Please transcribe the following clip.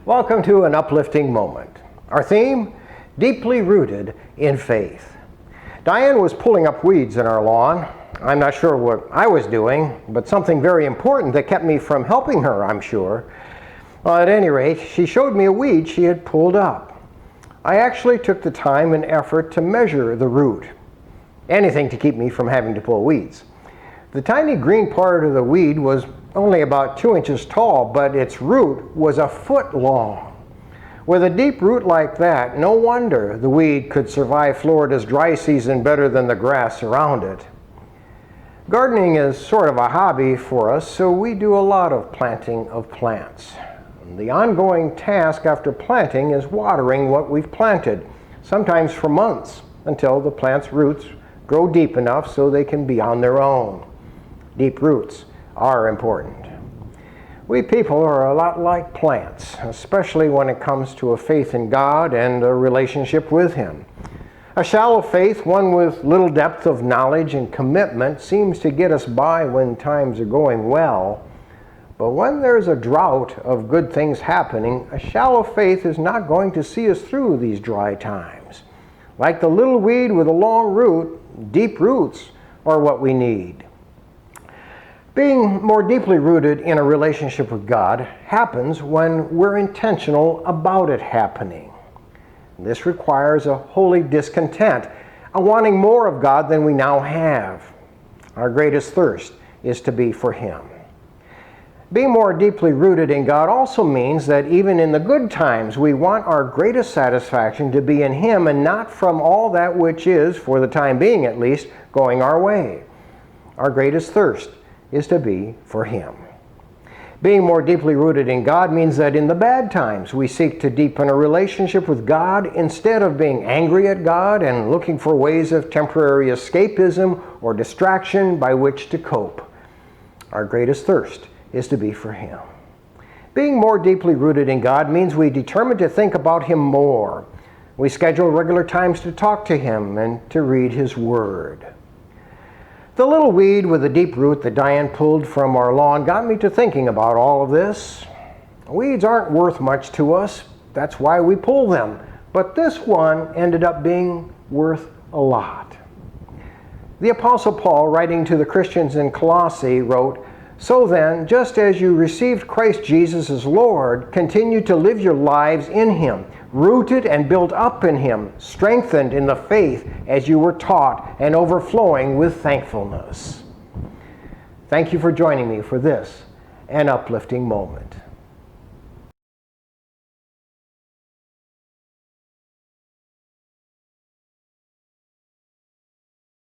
Welcome to an uplifting moment. Our theme, deeply rooted in faith. Diane was pulling up weeds in our lawn. I'm not sure what I was doing, but something very important that kept me from helping her, I'm sure. Well, at any rate, she showed me a weed she had pulled up. I actually took the time and effort to measure the root. Anything to keep me from having to pull weeds. The tiny green part of the weed was only about 2 inches tall, but its root was a foot long. With a deep root like that, no wonder the weed could survive Florida's dry season better than the grass around it. Gardening is sort of a hobby for us, so we do a lot of planting of plants. The ongoing task after planting is watering what we've planted, sometimes for months, until the plant's roots grow deep enough so they can be on their own. Deep roots are important. We people are a lot like plants, especially when it comes to a faith in God and a relationship with Him. A shallow faith, one with little depth of knowledge and commitment, seems to get us by when times are going well. But when there's a drought of good things happening, a shallow faith is not going to see us through these dry times. Like the little weed with a long root, deep roots are what we need. Being more deeply rooted in a relationship with God happens when we're intentional about it happening. This requires a holy discontent, a wanting more of God than we now have. Our greatest thirst is to be for Him. Being more deeply rooted in God also means that even in the good times, we want our greatest satisfaction to be in Him and not from all that which is, for the time being at least, going our way. Our greatest thirst is to be for Him. Being more deeply rooted in God means that in the bad times we seek to deepen a relationship with God instead of being angry at God and looking for ways of temporary escapism or distraction by which to cope. Our greatest thirst is to be for Him. Being more deeply rooted in God means we determine to think about Him more. We schedule regular times to talk to Him and to read His Word. The little weed with a deep root that Diane pulled from our lawn got me to thinking about all of this. Weeds aren't worth much to us. That's why we pull them. But this one ended up being worth a lot. The Apostle Paul, writing to the Christians in Colossae, wrote, "So then, just as you received Christ Jesus as Lord, continue to live your lives in Him, rooted and built up in Him, strengthened in the faith as you were taught, and overflowing with thankfulness." Thank you for joining me for this, an uplifting moment.